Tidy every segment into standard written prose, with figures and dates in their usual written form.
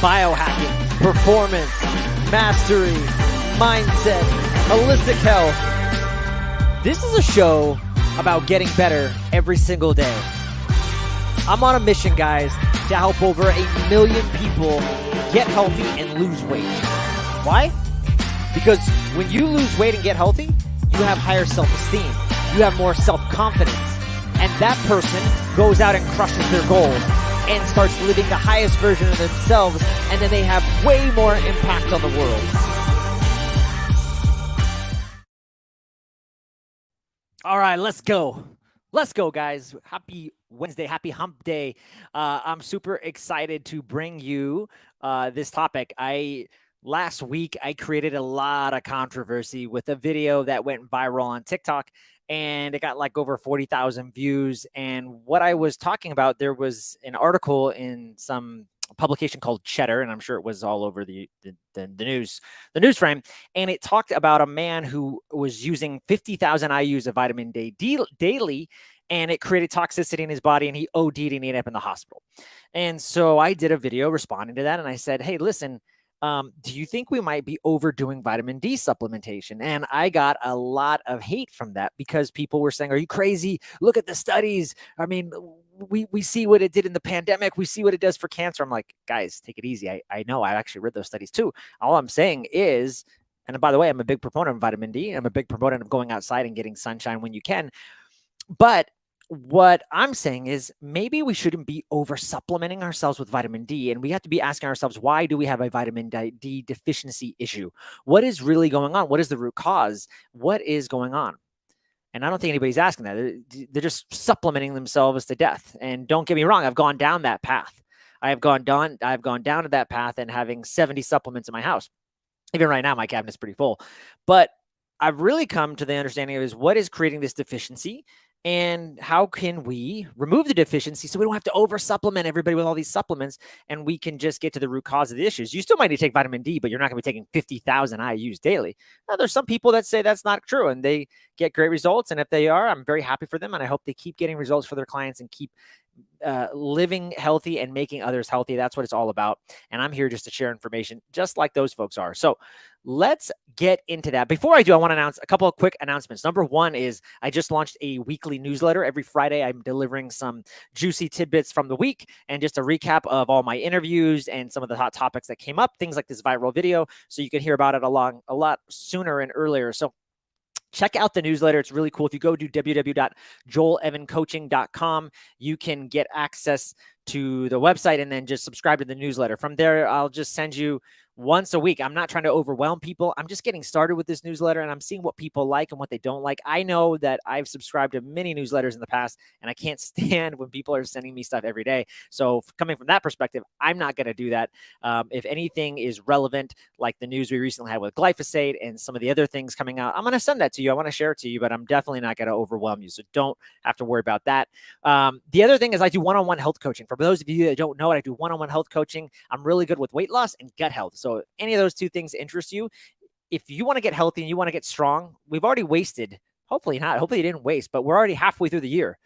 biohacking, performance, mastery, mindset, holistic health. This is a show about getting better every single day. I'm on a mission, guys, to help over 1 million people get healthy and lose weight. Why? Because when you lose weight and get healthy, you have higher self-esteem. You have more self-confidence. And that person goes out and crushes their goals and starts living the highest version of themselves, and then they have way more impact on the world. All right, let's go. Let's go, guys. Happy Wednesday. Happy hump day. I'm super excited to bring you this topic. Last week, I created a lot of controversy with a video that went viral on TikTok, and it got like over 40,000 views. And what I was talking about, there was an article in some publication called Cheddar, and I'm sure it was all over the news frame. And it talked about a man who was using 50,000 IUs of vitamin D daily, and it created toxicity in his body, and he OD'd and ended up in the hospital. And so I did a video responding to that, and I said, hey, listen, do you think we might be overdoing vitamin D supplementation? And I got a lot of hate from that because people were saying, are you crazy? Look at the studies. I mean, we see what it did in the pandemic. We see what it does for cancer. I'm like, guys, take it easy. I know I actually read those studies too. All I'm saying is, and by the way, I'm a big proponent of vitamin D. I'm a big proponent of going outside and getting sunshine when you can. But what I'm saying is maybe we shouldn't be over supplementing ourselves with vitamin D, and we have to be asking ourselves, why do we have a vitamin D deficiency issue? What is really going on? What is the root cause? What is going on? And I don't think anybody's asking that. They're just supplementing themselves to death. And don't get me wrong, I've gone down that path. I've gone down to that path and having 70 supplements in my house. Even right now, my cabinet's pretty full. But I've really come to the understanding of is what is creating this deficiency, and how can we remove the deficiency so we don't have to over supplement everybody with all these supplements, and we can just get to the root cause of the issues. You still might need to take vitamin D, but you're not going to be taking 50,000 IUs daily. Now, there's some people that say that's not true, and they get great results. And if they are, I'm very happy for them, and I hope they keep getting results for their clients and keep living healthy and making others healthy. That's what it's all about. And I'm here just to share information just like those folks are. So let's get into that. Before I do, I want to announce a couple of quick announcements. Number one is I just launched a weekly newsletter. Every Friday, I'm delivering some juicy tidbits from the week and just a recap of all my interviews and some of the hot topics that came up, things like this viral video. So you can hear about it a lot sooner and earlier. So check out the newsletter. It's really cool. If you go to www.joelevancoaching.com, you can get access to the website and then just subscribe to the newsletter. From there, I'll just send you once a week. I'm not trying to overwhelm people. I'm just getting started with this newsletter, and I'm seeing what people like and what they don't like. I know that I've subscribed to many newsletters in the past, and I can't stand when people are sending me stuff every day. So coming from that perspective, I'm not going to do that. If anything is relevant, like the news we recently had with glyphosate and some of the other things coming out, I'm going to send that to you. I want to share it to you, but I'm definitely not going to overwhelm you. So don't have to worry about that. The other thing is I do one-on-one health coaching. For those of you that don't know it, I do one-on-one health coaching. I'm really good with weight loss and gut health. So if any of those two things interest you, if you want to get healthy and you want to get strong, we've already wasted, hopefully not, hopefully you didn't waste, but we're already halfway through the year.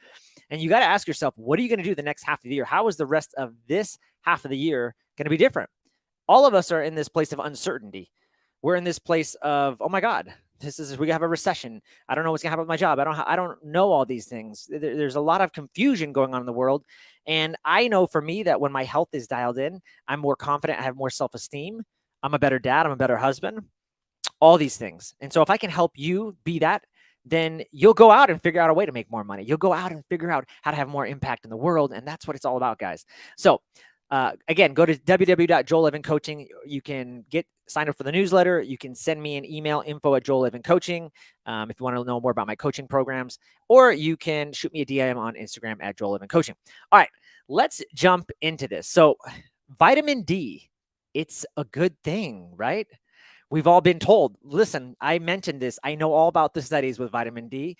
And you got to ask yourself, what are you going to do the next half of the year? How is the rest of this half of the year going to be different? All of us are in this place of uncertainty. We're in this place of, oh my God, we have a recession. I don't know what's going to happen with my job. I don't know all these things. There's a lot of confusion going on in the world. And I know for me that when my health is dialed in, I'm more confident. I have more self-esteem. I'm a better dad. I'm a better husband, all these things. And so if I can help you be that, then you'll go out and figure out a way to make more money. You'll go out and figure out how to have more impact in the world. And that's what it's all about, guys. So again, go to www.joelevancoaching. You can get signed up for the newsletter. You can send me an email, info@joelevancoaching, if you want to know more about my coaching programs, or you can shoot me a DM on Instagram @joelevancoaching. All right, let's jump into this. So vitamin D, it's a good thing, right? We've all been told, listen, I mentioned this. I know all about the studies with vitamin D.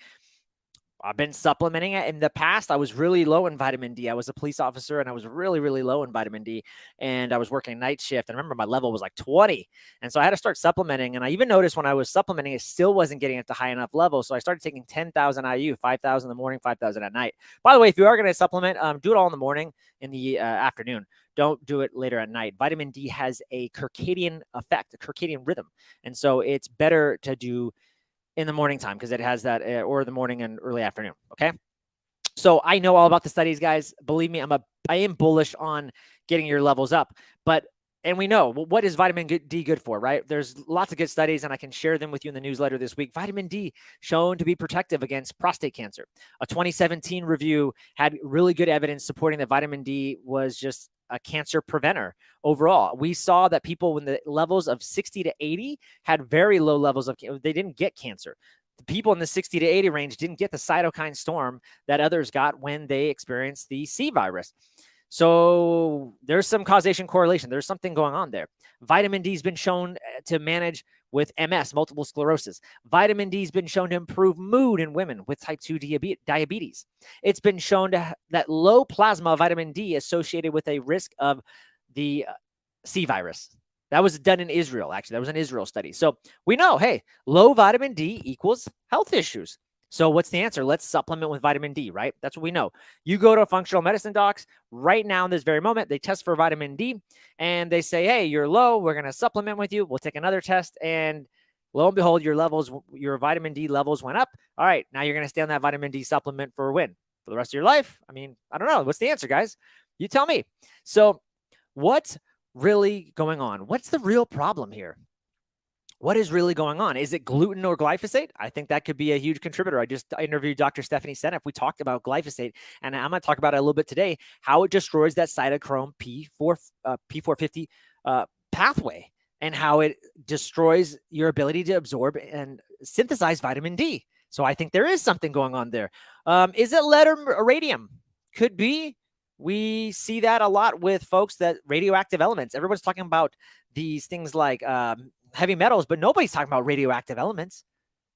I've been supplementing it. In the past, I was really low in vitamin D. I was a police officer and I was really, really low in vitamin D. And I was working night shift. And I remember my level was like 20. And so I had to start supplementing. And I even noticed when I was supplementing, it still wasn't getting at the high enough level. So I started taking 10,000 IU, 5,000 in the morning, 5,000 at night. By the way, if you are going to supplement, do it all in the morning, in the afternoon. Don't do it later at night. Vitamin D has a circadian effect, a circadian rhythm. And so it's better to do in the morning time because it has that, or the morning and early afternoon. Okay. So I know all about the studies, guys. Believe me, I am bullish on getting your levels up. And we know, what is vitamin D good for, right? There's lots of good studies, and I can share them with you in the newsletter this week. Vitamin D shown to be protective against prostate cancer. A 2017 review had really good evidence supporting that vitamin D was just a cancer preventer overall. We saw that people when the levels of 60 to 80 had very low levels of, they didn't get cancer. The people in the 60 to 80 range didn't get the cytokine storm that others got when they experienced the C virus. So there's some causation correlation. There's something going on there. Vitamin D has been shown to manage with MS, multiple sclerosis. Vitamin D has been shown to improve mood in women with type 2 diabetes. It's been shown that low plasma of vitamin D associated with a risk of the C virus. That was done in Israel, actually. That was an Israel study. So we know, hey, low vitamin D equals health issues. So what's the answer? Let's supplement with vitamin D, right? That's what we know. You go to a functional medicine docs right now in this very moment, they test for vitamin D and they say, hey, you're low. We're going to supplement with you. We'll take another test. And lo and behold, your vitamin D levels went up. All right. Now you're going to stay on that vitamin D supplement for a win for the rest of your life. I mean, I don't know. What's the answer, guys? You tell me. So what's really going on? What's the real problem here? What is really going on? Is it gluten or glyphosate? I think that could be a huge contributor. I just interviewed Dr. Stephanie Seneff. We talked about glyphosate, and I'm going to talk about it a little bit today, how it destroys that cytochrome P450 pathway and how it destroys your ability to absorb and synthesize vitamin D. So I think there is something going on there. Is it lead or radium? Could be. We see that a lot with folks that radioactive elements. Everyone's talking about these things like heavy metals, but nobody's talking about radioactive elements.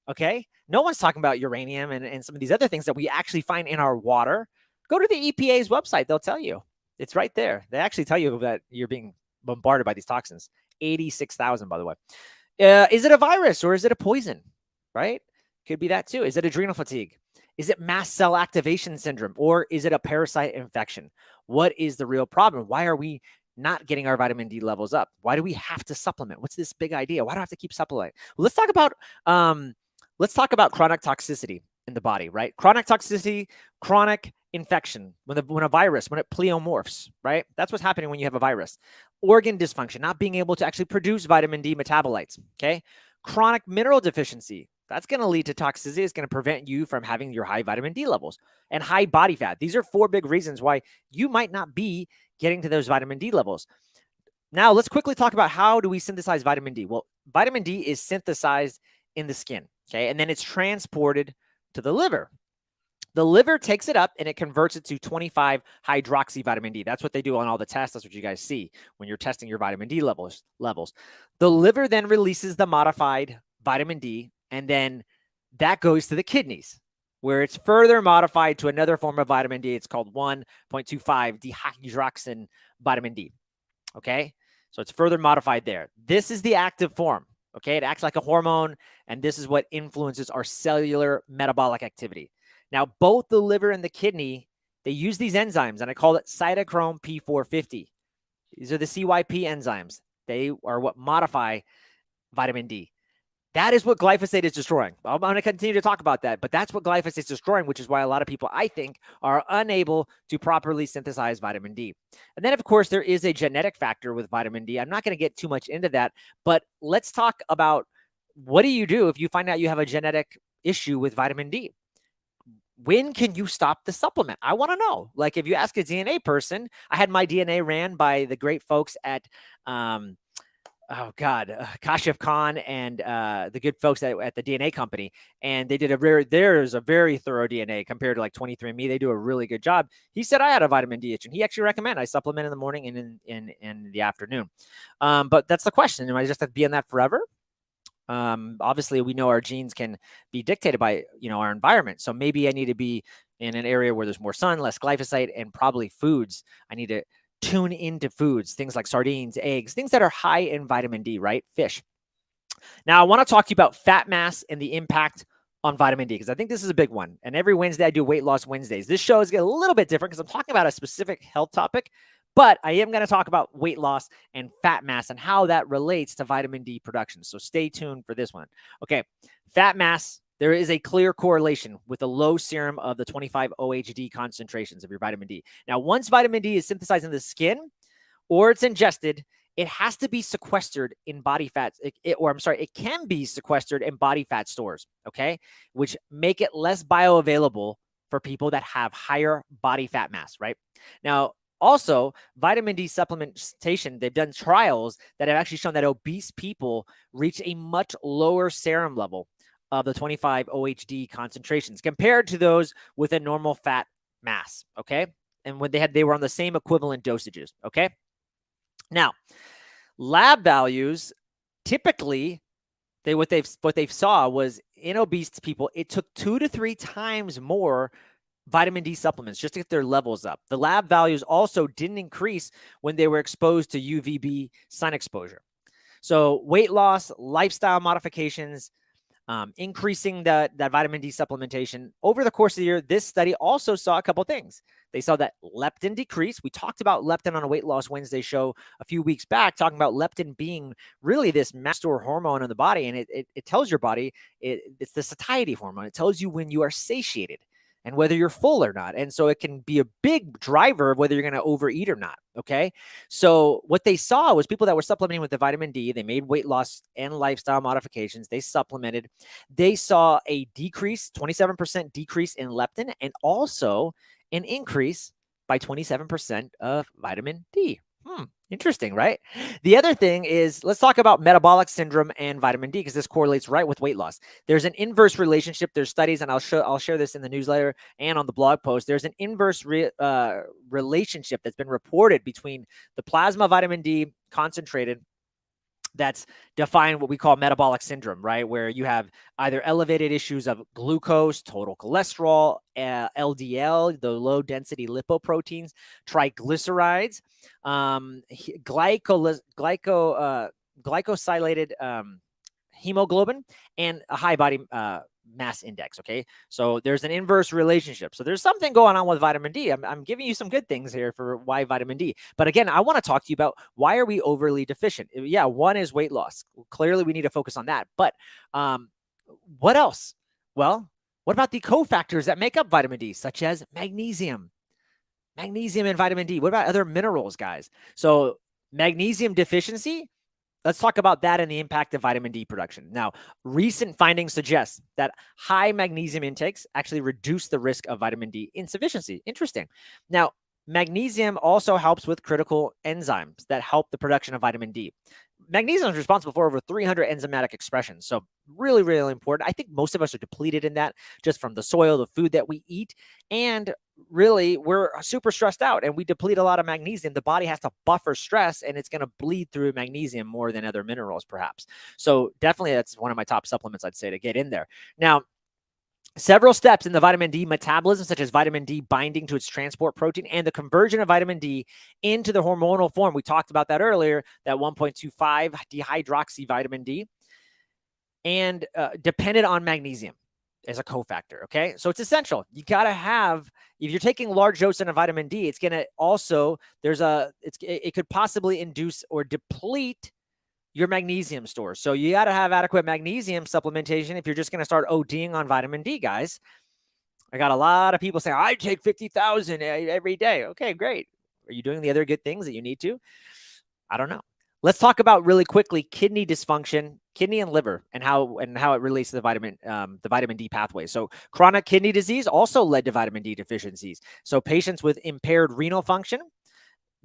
Okay. No one's talking about uranium and some of these other things that we actually find in our water. Go to the EPA's website. They'll tell you. It's right there. They actually tell you that you're being bombarded by these toxins. 86,000, by the way. Is it a virus or is it a poison? Right? Could be that too. Is it adrenal fatigue? Is it mast cell activation syndrome or is it a parasite infection? What is the real problem? Why are we not getting our vitamin D levels up? Why do we have to supplement? What's this big idea? Why do I have to keep supplementing? Well, let's talk about chronic toxicity in the body, right? Chronic toxicity, chronic infection, when it pleomorphs, right? That's what's happening when you have a virus. Organ dysfunction, not being able to actually produce vitamin D metabolites, okay? Chronic mineral deficiency, that's going to lead to toxicity. It's going to prevent you from having your high vitamin D levels and high body fat. These are 4 big reasons why you might not be getting to those vitamin D levels. Now, let's quickly talk about how do we synthesize vitamin D? Well, vitamin D is synthesized in the skin, okay? And then it's transported to the liver. The liver takes it up and it converts it to 25 hydroxy vitamin D. That's what they do on all the tests. That's what you guys see when you're testing your vitamin D levels. The liver then releases the modified vitamin D, and then that goes to the kidneys, where it's further modified to another form of vitamin D. It's called 1.25 dihydroxin vitamin D. Okay, so it's further modified there. This is the active form. Okay, it acts like a hormone, and this is what influences our cellular metabolic activity. Now, both the liver and the kidney, they use these enzymes, and I call it cytochrome P450. These are the CYP enzymes. They are what modify vitamin D. That is what glyphosate is destroying. I'm going to continue to talk about that, but that's what glyphosate is destroying, which is why a lot of people, I think, are unable to properly synthesize vitamin D. And then, of course, there is a genetic factor with vitamin D. I'm not going to get too much into that, but let's talk about what do you do if you find out you have a genetic issue with vitamin D? When can you stop the supplement? I want to know. Like if you ask a DNA person, I had my DNA ran by the great folks at, Kashif Khan and the good folks at the DNA company. And they did there's a very thorough DNA compared to like 23andMe. They do a really good job. He said I had a vitamin D itch, and he actually recommended I supplement in the morning and in the afternoon. But that's the question. Am I just have to be on that forever? Obviously, we know our genes can be dictated by, our environment. So maybe I need to be in an area where there's more sun, less glyphosate, and probably foods. I need to tune into foods, things like sardines, eggs, things that are high in vitamin D, right? Fish. Now, I want to talk to you about fat mass and the impact on vitamin D, because I think this is a big one. And every Wednesday, I do Weight Loss Wednesdays. This show is getting a little bit different because I'm talking about a specific health topic, but I am going to talk about weight loss and fat mass and how that relates to vitamin D production. So stay tuned for this one. Okay, fat mass. There is a clear correlation with a low serum of the 25 OHD concentrations of your vitamin D. Now, once vitamin D is synthesized in the skin or it's ingested, it has to be sequestered in body fats, it can be sequestered in body fat stores, okay, which make it less bioavailable for people that have higher body fat mass, right? Now, also, vitamin D supplementation, they've done trials that have actually shown that obese people reach a much lower serum level of the 25 OHD concentrations compared to those with a normal fat mass, okay? And when they were on the same equivalent dosages, okay? Now, lab values, typically, what they saw was in obese people, it took 2 to 3 times more vitamin D supplements just to get their levels up. The lab values also didn't increase when they were exposed to UVB sun exposure. So weight loss, lifestyle modifications, increasing that vitamin D supplementation over the course of the year. This study also saw a couple things. They saw that leptin decreased. We talked about leptin on a Weight Loss Wednesday show a few weeks back, talking about leptin being really this master hormone in the body. And it tells your body, it's the satiety hormone. It tells you when you are satiated and whether you're full or not. And so it can be a big driver of whether you're going to overeat or not. Okay. So what they saw was people that were supplementing with the vitamin D, they made weight loss and lifestyle modifications. They supplemented. They saw a decrease, 27% decrease in leptin, and also an increase by 27% of vitamin D. Interesting, right? The other thing is, let's talk about metabolic syndrome and vitamin D, because this correlates right with weight loss. There's an inverse relationship. There's studies, and I'll share this in the newsletter and on the blog post. There's an inverse relationship that's been reported between the plasma vitamin D concentrated that's defined what we call metabolic syndrome, right? Where you have either elevated issues of glucose, total cholesterol, LDL, the low density lipoproteins, triglycerides, glycosylated hemoglobin, and a high body mass index. Okay. So there's an inverse relationship. So there's something going on with vitamin D. I'm giving you some good things here for why vitamin D. But again, I want to talk to you about why are we overly deficient? Yeah. One is weight loss. Clearly we need to focus on that. But what else? Well, what about the cofactors that make up vitamin D, such as magnesium and vitamin D? What about other minerals, guys? So magnesium deficiency, let's talk about that and the impact of vitamin D production. Now, recent findings suggest that high magnesium intakes actually reduce the risk of vitamin D insufficiency. Interesting. Now, magnesium also helps with critical enzymes that help the production of vitamin D. Magnesium is responsible for over 300 enzymatic expressions. So really, really important. I think most of us are depleted in that just from the soil, the food that we eat. And really, we're super stressed out and we deplete a lot of magnesium. The body has to buffer stress and it's going to bleed through magnesium more than other minerals, perhaps. So definitely that's one of my top supplements I'd say to get in there. Now, several steps in the vitamin D metabolism, such as vitamin D binding to its transport protein and the conversion of vitamin D into the hormonal form. We talked about that earlier, that 1.25 dehydroxy vitamin D, and dependent on magnesium as a cofactor. Okay. So it's essential. You got to have, if you're taking large doses of vitamin D, it's going to also, it could possibly induce or deplete your magnesium stores. So you got to have adequate magnesium supplementation if you're just going to start ODing on vitamin D, guys. I got a lot of people saying, I take 50,000 every day. Okay, great. Are you doing the other good things that you need to? I don't know. Let's talk about really quickly kidney dysfunction, kidney and liver, and how it relates to the vitamin D pathway. So chronic kidney disease also led to vitamin D deficiencies. So patients with impaired renal function,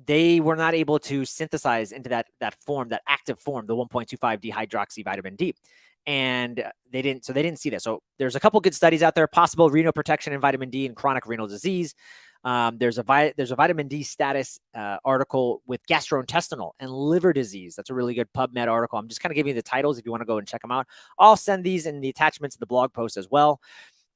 they were not able to synthesize into that form, that active form, the 1.25 dehydroxy vitamin D. And they didn't see that. So there's a couple good studies out there, possible renal protection in vitamin D and chronic renal disease. There's a vitamin D status article with gastrointestinal and liver disease. That's a really good PubMed article. I'm just kind of giving you the titles if you want to go and check them out. I'll send these in the attachments of the blog post as well.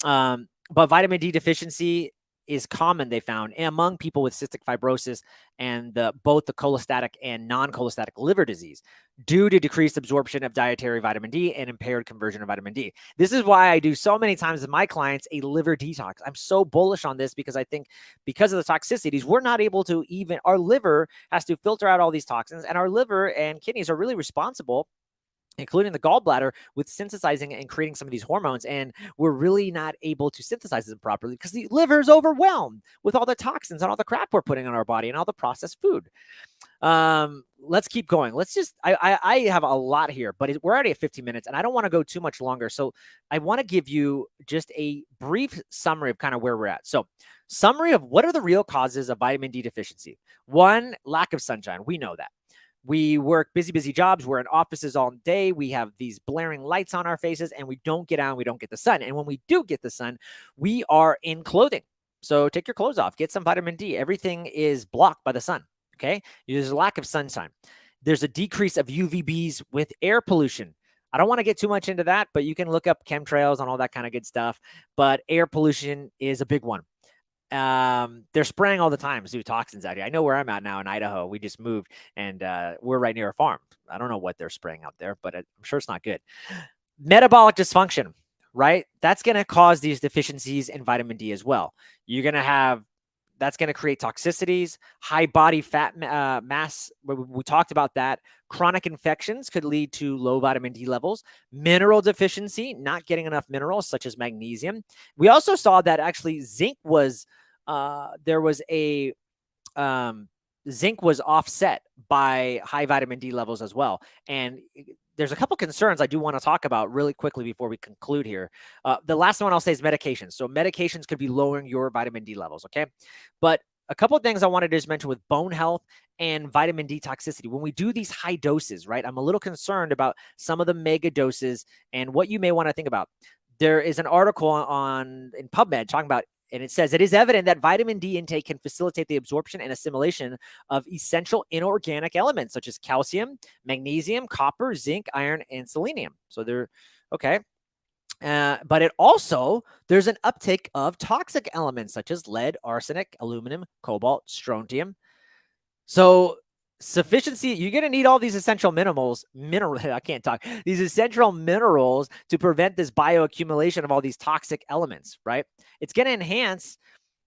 But vitamin D deficiency is common, they found, among people with cystic fibrosis and both the cholestatic and non-cholestatic liver disease due to decreased absorption of dietary vitamin D and impaired conversion of vitamin D. This is why I do so many times with my clients a liver detox. I'm so bullish on this because I think because of the toxicities, we're not able to our liver has to filter out all these toxins, and our liver and kidneys are really responsible, including the gallbladder, with synthesizing and creating some of these hormones. And we're really not able to synthesize them properly because the liver is overwhelmed with all the toxins and all the crap we're putting in our body and all the processed food. Let's keep going. I have a lot here, but we're already at 15 minutes and I don't want to go too much longer. So I want to give you just a brief summary of kind of where we're at. So summary of what are the real causes of vitamin D deficiency. One, lack of sunshine. We know that. We work busy jobs. We're in offices all day. We have these blaring lights on our faces and we don't get out and we don't get the sun. And when we do get the sun, we are in clothing. So take your clothes off, get some vitamin D. Everything is blocked by the sun. Okay. There's a lack of sunshine. There's a decrease of UVBs with air pollution. I don't want to get too much into that, but you can look up chemtrails and all that kind of good stuff. But air pollution is a big one. They're spraying all the time zootoxins out here. I know where I'm at now in Idaho. We just moved and we're right near a farm. I don't know what they're spraying out there, but I'm sure it's not good. Metabolic dysfunction, right? That's going to cause these deficiencies in vitamin D as well. That's going to create toxicities, high body fat mass. We talked about that. Chronic infections could lead to low vitamin D levels. Mineral deficiency, not getting enough minerals such as magnesium. We also saw that actually zinc was zinc was offset by high vitamin D levels as well. And there's a couple concerns I do want to talk about really quickly before we conclude here. The last one I'll say is medications. So medications could be lowering your vitamin D levels, okay? But a couple of things I wanted to just mention with bone health and vitamin D toxicity. When we do these high doses, right, I'm a little concerned about some of the mega doses and what you may want to think about. There is an article in PubMed talking about, and it says, it is evident that vitamin D intake can facilitate the absorption and assimilation of essential inorganic elements such as calcium, magnesium, copper, zinc, iron, and selenium. So they're okay. But there's an uptake of toxic elements such as lead, arsenic, aluminum, cobalt, strontium. So sufficiency, you're going to need all these essential these essential minerals to prevent this bioaccumulation of all these toxic elements, right? It's going to enhance,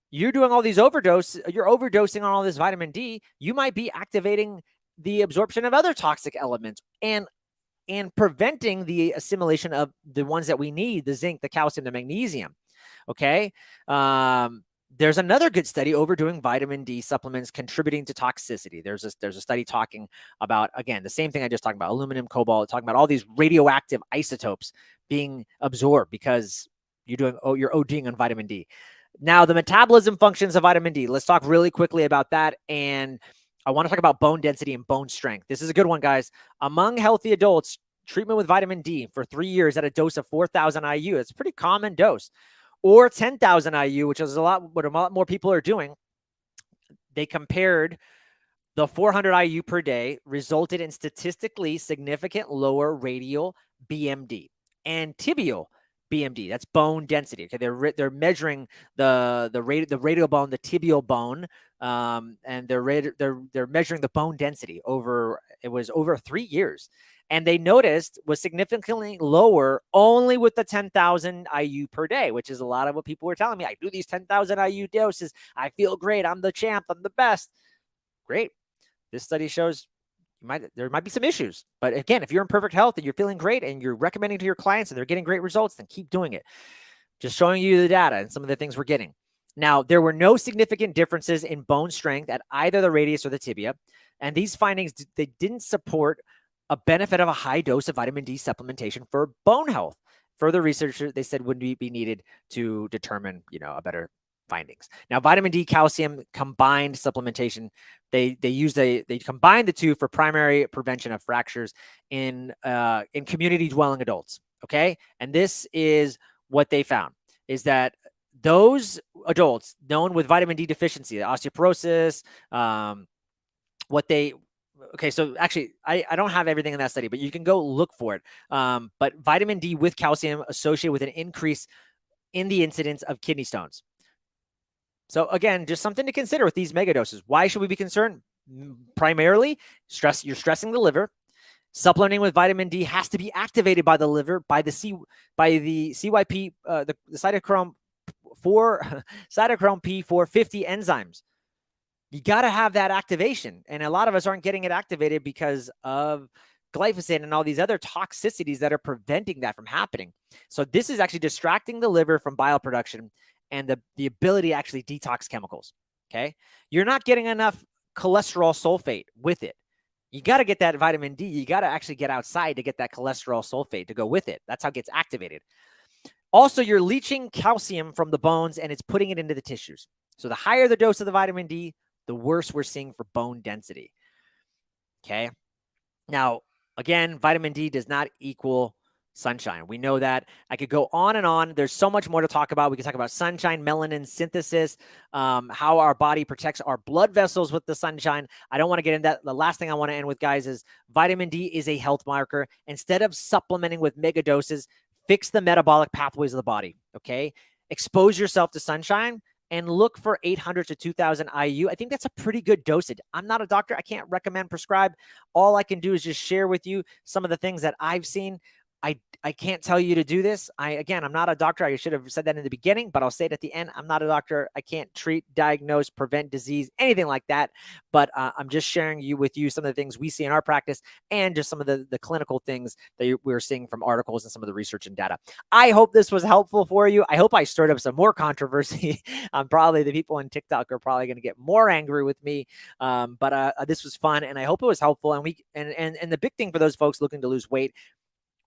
you're doing all these you're overdosing on all this vitamin D. You might be activating the absorption of other toxic elements and preventing the assimilation of the ones that we need, the zinc, the calcium, the magnesium. Okay. There's another good study, overdoing vitamin D supplements contributing to toxicity. There's a study talking about, again, the same thing I just talked about, aluminum, cobalt, talking about all these radioactive isotopes being absorbed because you're ODing on vitamin D. Now, the metabolism functions of vitamin D. Let's talk really quickly about that. And I want to talk about bone density and bone strength. This is a good one, guys. Among healthy adults, treatment with vitamin D for 3 years at a dose of 4,000 IU. It's a pretty common dose. Or 10,000 IU, which is what a lot more people are doing. They compared the 400 IU per day resulted in statistically significant lower radial BMD and tibial BMD. That's bone density. Okay, they're measuring the radial bone, the tibial bone, and they're measuring the bone density over 3 years. And they noticed was significantly lower only with the 10,000 IU per day, which is a lot of what people were telling me. I do these 10,000 IU doses. I feel great. I'm the champ. I'm the best. Great. This study shows there might be some issues. But again, if you're in perfect health and you're feeling great and you're recommending to your clients and they're getting great results, then keep doing it. Just showing you the data and some of the things we're getting. Now, there were no significant differences in bone strength at either the radius or the tibia. And these findings, they didn't support a benefit of a high dose of vitamin D supplementation for bone health. Further research, they said, would be needed to determine, a better findings. Now, vitamin D, calcium combined supplementation, they combined the two for primary prevention of fractures in community dwelling adults. Okay, and this is what they found is that those adults known with vitamin D deficiency, osteoporosis, okay, so actually, I don't have everything in that study, but you can go look for it. But vitamin D with calcium associated with an increase in the incidence of kidney stones. So again, just something to consider with these mega doses. Why should we be concerned? Primarily, you're stressing the liver. Supplementing with vitamin D has to be activated by the liver by the CYP, the cytochrome P450 enzymes. You got to have that activation. And a lot of us aren't getting it activated because of glyphosate and all these other toxicities that are preventing that from happening. So this is actually distracting the liver from bile production and the ability to actually detox chemicals. Okay. You're not getting enough cholesterol sulfate with it. You got to get that vitamin D. You got to actually get outside to get that cholesterol sulfate to go with it. That's how it gets activated. Also, you're leaching calcium from the bones and it's putting it into the tissues. So the higher the dose of the vitamin D, the worse we're seeing for bone density. Okay. Now, again, vitamin D does not equal sunshine. We know that. I could go on and on. There's so much more to talk about. We can talk about sunshine, melanin synthesis, how our body protects our blood vessels with the sunshine. I don't want to get into that. The last thing I want to end with, guys, is vitamin D is a health marker. Instead of supplementing with mega doses, fix the metabolic pathways of the body. Okay. Expose yourself to sunshine and look for 800 to 2000 IU. I think that's a pretty good dosage. I'm not a doctor. I can't recommend prescribe. All I can do is just share with you some of the things that I've seen. I can't tell you to do this. Again, I'm not a doctor. I should have said that in the beginning, but I'll say it at the end. I'm not a doctor. I can't treat, diagnose, prevent disease, anything like that. But I'm just sharing with you some of the things we see in our practice and just some of the clinical things that we're seeing from articles and some of the research and data. I hope this was helpful for you. I hope I stirred up some more controversy. Probably the people on TikTok are probably going to get more angry with me. But this was fun, and I hope it was helpful. And the big thing for those folks looking to lose weight,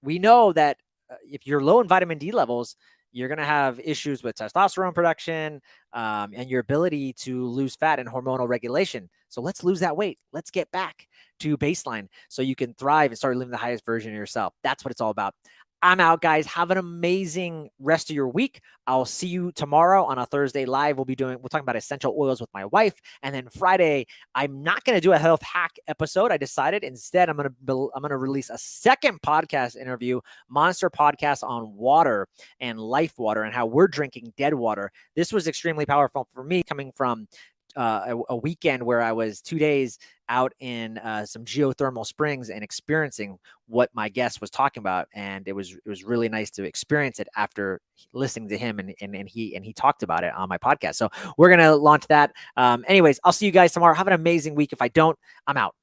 we know that if you're low in vitamin D levels, you're going to have issues with testosterone production and your ability to lose fat and hormonal regulation. So let's lose that weight. Let's get back to baseline so you can thrive and start living the highest version of yourself. That's what it's all about. I'm out, guys. Have an amazing rest of your week. I'll see you tomorrow on a Thursday live. We'll talking about essential oils with my wife. And then Friday, I'm not going to do a health hack episode. I decided instead I'm going to release a second podcast interview, Monster Podcast on water and life water and how we're drinking dead water. This was extremely powerful for me coming from a weekend where I was 2 days out in some geothermal springs and experiencing what my guest was talking about. And it was really nice to experience it after listening to him and he talked about it on my podcast. So we're going to launch that. Anyways, I'll see you guys tomorrow. Have an amazing week. If I don't, I'm out.